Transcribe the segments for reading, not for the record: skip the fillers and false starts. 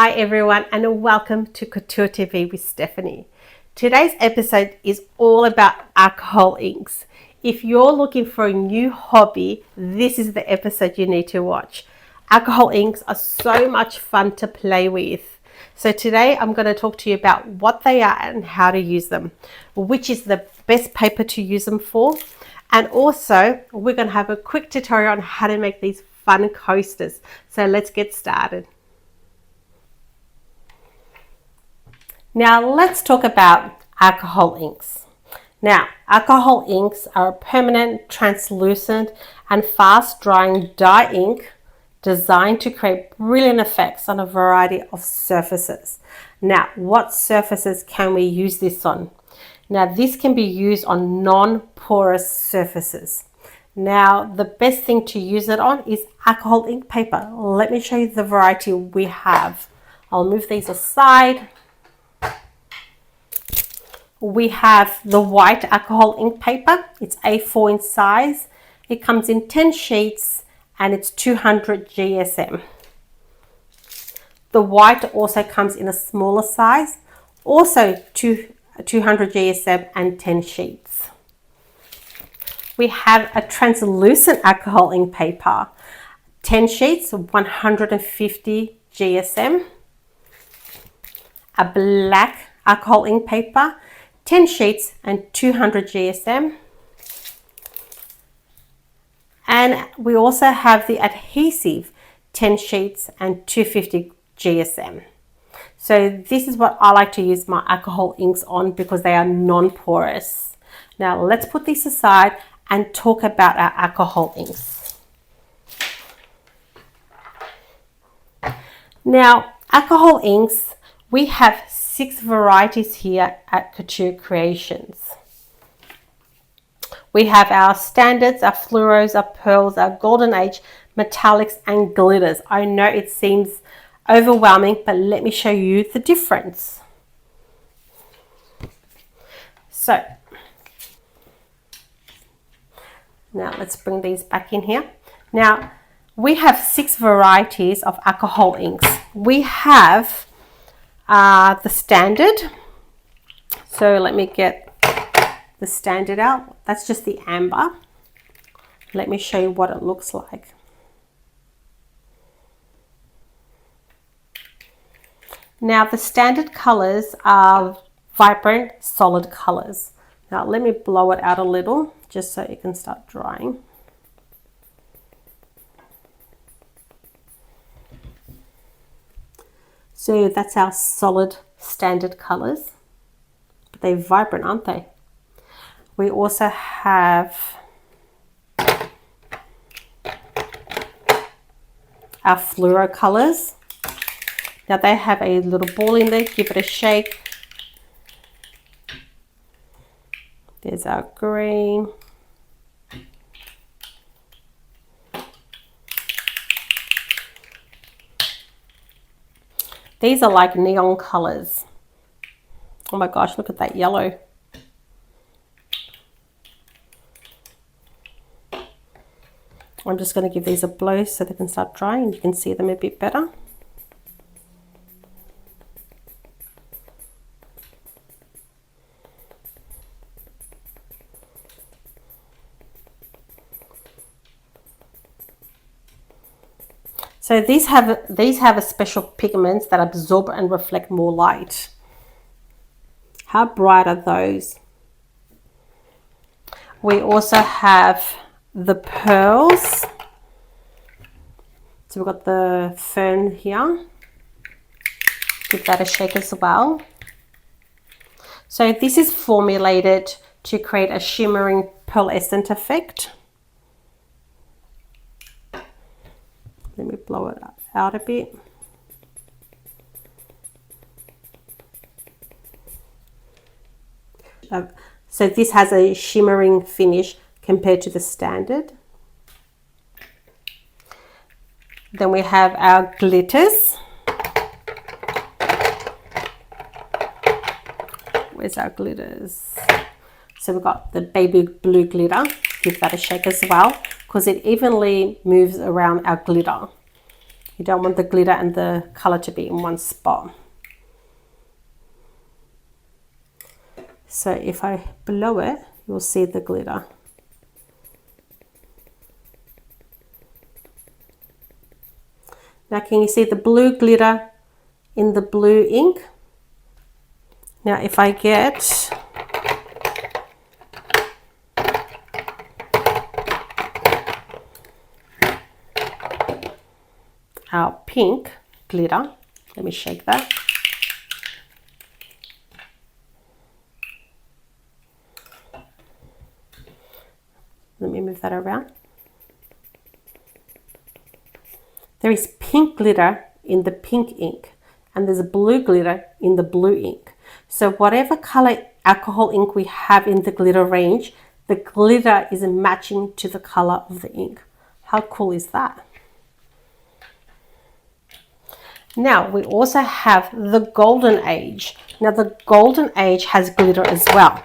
Hi everyone, and welcome to Couture TV with Stephanie. Today's episode is all about alcohol inks. If you're looking for a new hobby, this is the episode you need to watch. Alcohol inks are so much fun to play with. So today I'm going to talk to you about what they are and how to use them, which is the best paper to use them for. And also we're going to have a quick tutorial on how to make these fun coasters. So let's get started. Now let's talk about alcohol inks. Now, alcohol inks are a permanent, translucent and fast drying dye ink designed to create brilliant effects on a variety of surfaces. Now, what surfaces can we use this on? Now, this can be used on non-porous surfaces. Now, the best thing to use it on is alcohol ink paper. Let me show you the variety we have. I'll move these aside. We have the white alcohol ink paper. It's A4 in size. It comes in 10 sheets and it's 200 GSM. The white also comes in a smaller size, also 200 GSM and 10 sheets. We have a translucent alcohol ink paper, 10 sheets, 150 GSM. A black alcohol ink paper, 10 sheets and 200 GSM. And we also have the adhesive 10 sheets and 250 GSM. So this is what I like to use my alcohol inks on because they are non-porous. Now let's put this aside and talk about our alcohol inks. Now, alcohol inks, we have 6 varieties here at Couture Creations. We have our standards, our fluoros, our pearls, our golden age, metallics and glitters. I know it seems overwhelming, but let me show you the difference. So now let's bring these back in here. Now we have 6 varieties of alcohol inks. We have the standard. So let me get the standard out. That's just the amber. Let me show you what it looks like. Now the standard colors are vibrant, solid colors. Now let me blow it out a little just so it can start drying. So that's our solid standard colors. But they're vibrant, aren't they? We also have our fluoro colors. Now they have a little ball in there. Give it a shake. There's our green. These are like neon colors. Oh my gosh, look at that yellow. I'm just going to give these a blow so they can start drying and you can see them a bit better. So these have a special pigments that absorb and reflect more light. How bright are those? We also have the pearls. So we've got the fern here. Give that a shake as well. So this is formulated to create a shimmering pearlescent effect. Let me blow it out a bit. So this has a shimmering finish compared to the standard. Then we have our glitters. Where's our glitters? So we've got the baby blue glitter. Give that a shake as well because it evenly moves around our glitter. You don't want the glitter and the color to be in one spot. So if I blow it, you'll see the glitter. Now can you see the blue glitter in the blue ink? Now if I get our pink glitter, let me shake that. Let me move that around. There is pink glitter in the pink ink, and there's a blue glitter in the blue ink. So whatever color alcohol ink we have in the glitter range, the glitter is matching to the color of the ink. How cool is that? Now we also have the golden age. Now the golden age has glitter as well,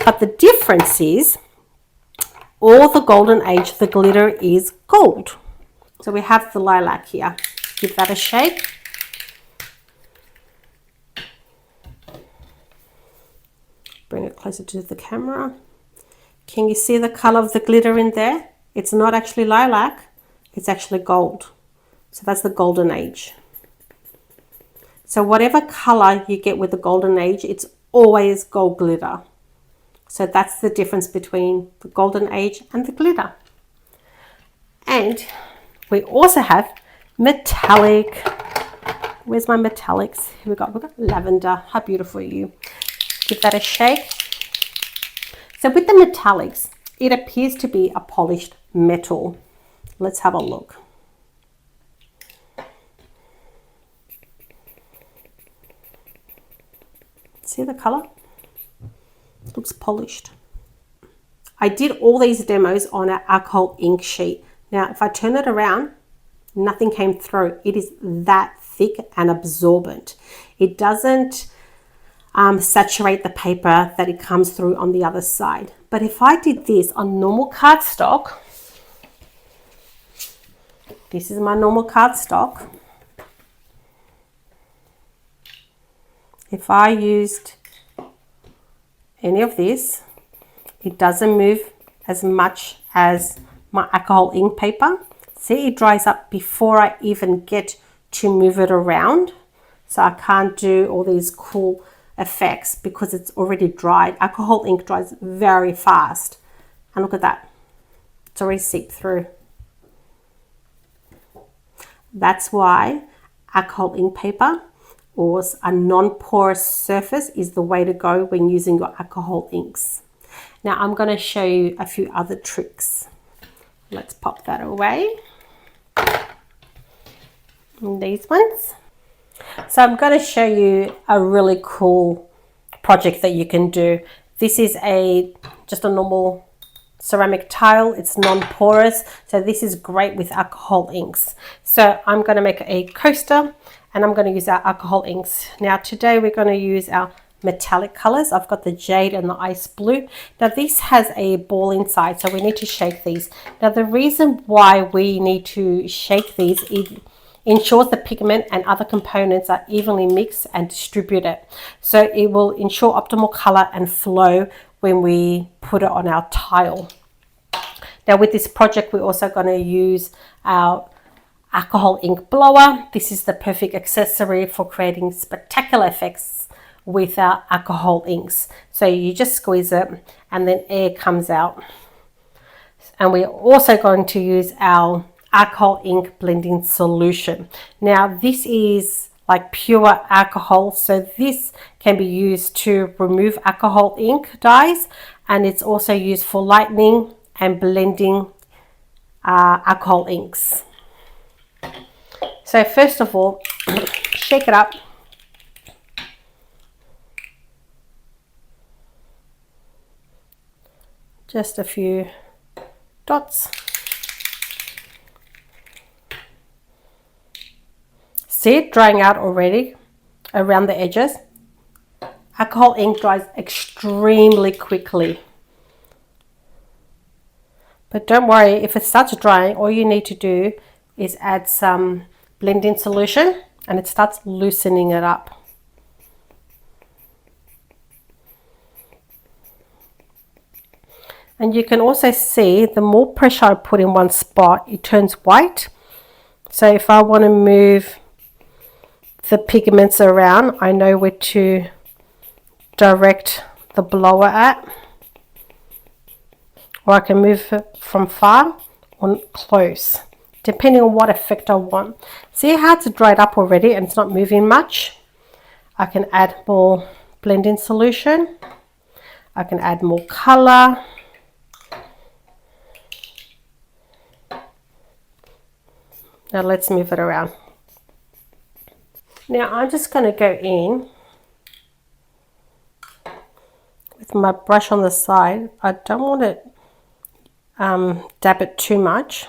but the difference is all the golden age, the glitter is gold. So we have the lilac here. Give that a shake. Bring it closer to the camera. Can you see the color of the glitter in there? It's not actually lilac, it's actually gold. So that's the golden age. So whatever color you get with the golden age, it's always gold glitter. So that's the difference between the golden age and the glitter. And we also have metallic. Where's my metallics? Here we've got lavender. How beautiful are you? Give that a shake. So with the metallics, it appears to be a polished metal. Let's have a look. See the color? Looks polished. I did all these demos on an alcohol ink sheet. Now, if I turn it around, nothing came through. It is that thick and absorbent. It doesn't saturate the paper that it comes through on the other side. But if I did this on normal cardstock, this is my normal cardstock. If I used any of this, it doesn't move as much as my alcohol ink paper. See, it dries up before I even get to move it around. So I can't do all these cool effects because it's already dried. Alcohol ink dries very fast. And look at that. It's already seeped through. That's why alcohol ink paper or a non-porous surface is the way to go when using your alcohol inks. Now I'm going to show you a few other tricks. Let's pop that away. And these ones. So I'm going to show you a really cool project that you can do. This is just a normal ceramic tile. It's non-porous, so this is great with alcohol inks. So I'm going to make a coaster and I'm going to use our alcohol inks. Now today we're going to use our metallic colors. I've got the jade and the ice blue. Now this has a ball inside, so we need to shake these. Now the reason why we need to shake these, it ensures the pigment and other components are evenly mixed and distributed. So it will ensure optimal color and flow when we put it on our tile. Now with this project, we're also going to use our alcohol ink blower. This is the perfect accessory for creating spectacular effects with our alcohol inks. So you just squeeze it and then air comes out. And we're also going to use our alcohol ink blending solution. Now this is like pure alcohol, so this can be used to remove alcohol ink dyes, and it's also used for lightening and blending alcohol inks. So first of all, shake it up. Just a few dots. See it drying out already around the edges. Alcohol ink dries extremely quickly. But don't worry, if it starts drying, all you need to do is add some blend-in solution and it starts loosening it up. And you can also see the more pressure I put in one spot, it turns white. So if I want to move the pigments around, I know where to direct the blower at. Or I can move it from far or close, depending on what effect I want. See how it's dried up already and it's not moving much? I can add more blend-in solution. I can add more color. Now let's move it around. Now I'm just going to go in with my brush on the side. I don't want to dab it too much,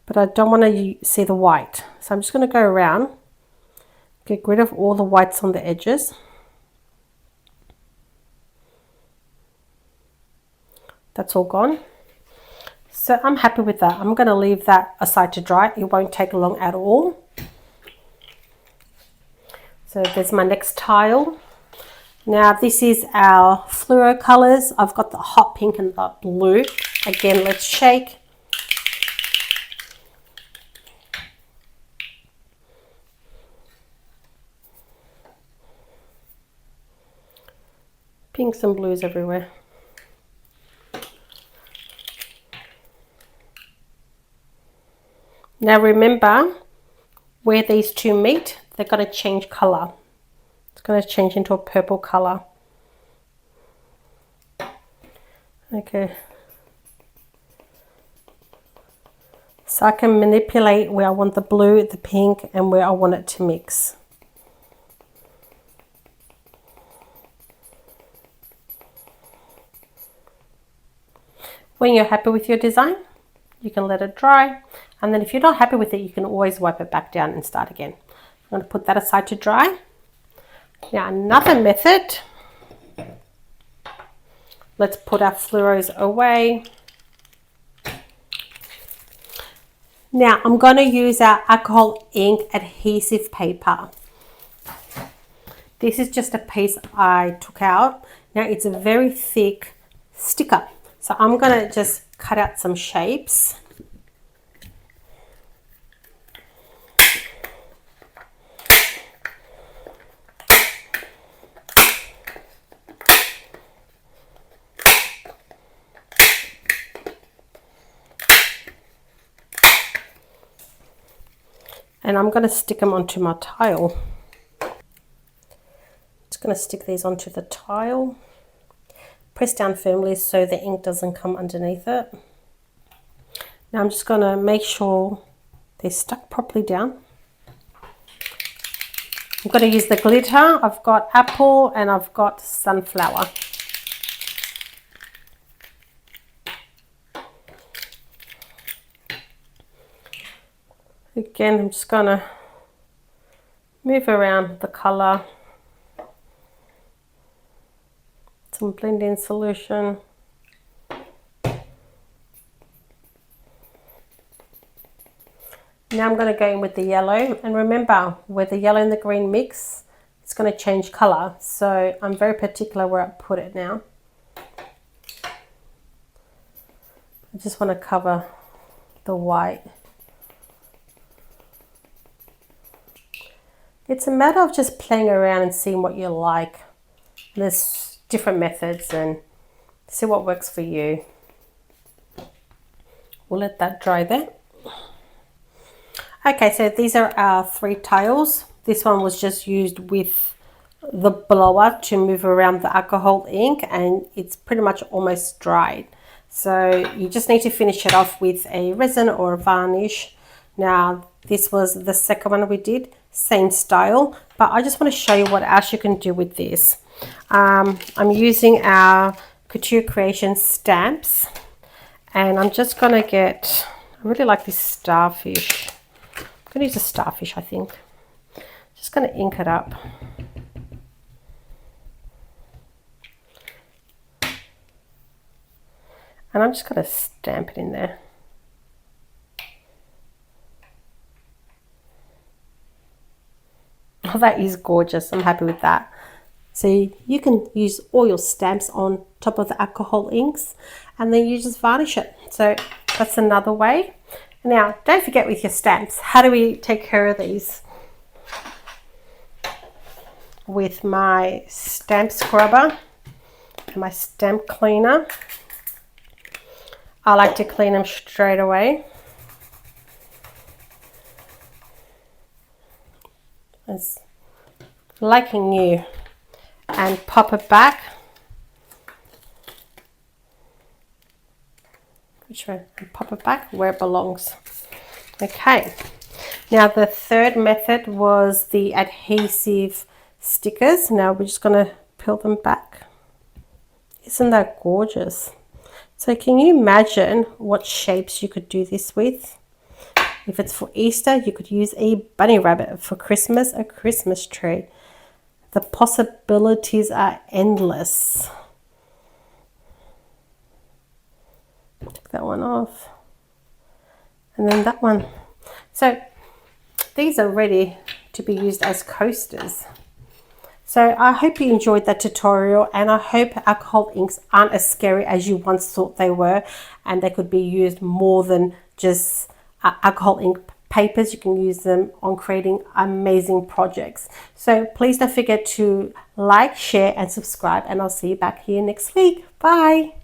but I don't want to see the white. So I'm just going to go around, get rid of all the whites on the edges. That's all gone. So I'm happy with that. I'm going to leave that aside to dry. It won't take long at all. So there's my next tile. Now this is our fluoro colors. I've got the hot pink and the blue. Again, let's shake. Pinks and blues everywhere. Now remember, where these two meet, they're going to change color. It's going to change into a purple color. Okay. So I can manipulate where I want the blue, the pink, and where I want it to mix. When you're happy with your design, you can let it dry. And then if you're not happy with it, you can always wipe it back down and start again. I'm going to put that aside to dry. Now another method. Let's put our fluoros away. Now I'm going to use our alcohol ink adhesive paper. This is just a piece I took out. Now it's a very thick sticker. So I'm going to just cut out some shapes. And I'm going to stick them onto my tile. Just going to stick these onto the tile. Press down firmly so the ink doesn't come underneath it. Now I'm just going to make sure they're stuck properly down. I'm going to use the glitter. I've got apple and I've got sunflower. Again, I'm just going to move around the color. Some blend-in solution. Now I'm going to go in with the yellow, and remember where the yellow and the green mix, it's going to change color. So I'm very particular where I put it now. I just want to cover the white. It's a matter of just playing around and seeing what you like. There's different methods and see what works for you. We'll let that dry there. Okay, so these are our 3 tiles. This one was just used with the blower to move around the alcohol ink, and it's pretty much almost dried. So you just need to finish it off with a resin or a varnish. Now this was the second one we did, same style, but I just want to show you what else you can do with this. I'm using our Couture Creation stamps, and I'm just going to get, I really like this starfish. I'm going to use a starfish, I think. Just going to ink it up. And I'm just going to stamp it in there. Oh, that is gorgeous. I'm happy with that. So you can use all your stamps on top of the alcohol inks and then you just varnish it. So that's another way. Now, don't forget with your stamps, how do we take care of these? With my stamp scrubber and my stamp cleaner. I like to clean them straight away. It's like new. And pop it back. Which way? And pop it back where it belongs. Okay. Now the third method was the adhesive stickers. Now we're just going to peel them back. Isn't that gorgeous? So can you imagine what shapes you could do this with? If it's for Easter, you could use a bunny rabbit. For Christmas, a Christmas tree. The possibilities are endless. Take that one off. And then that one. So these are ready to be used as coasters. So I hope you enjoyed that tutorial, and I hope alcohol inks aren't as scary as you once thought they were, and they could be used more than just alcohol ink papers. You can use them on creating amazing projects. So please don't forget to like, share and subscribe, and I'll see you back here next week. Bye.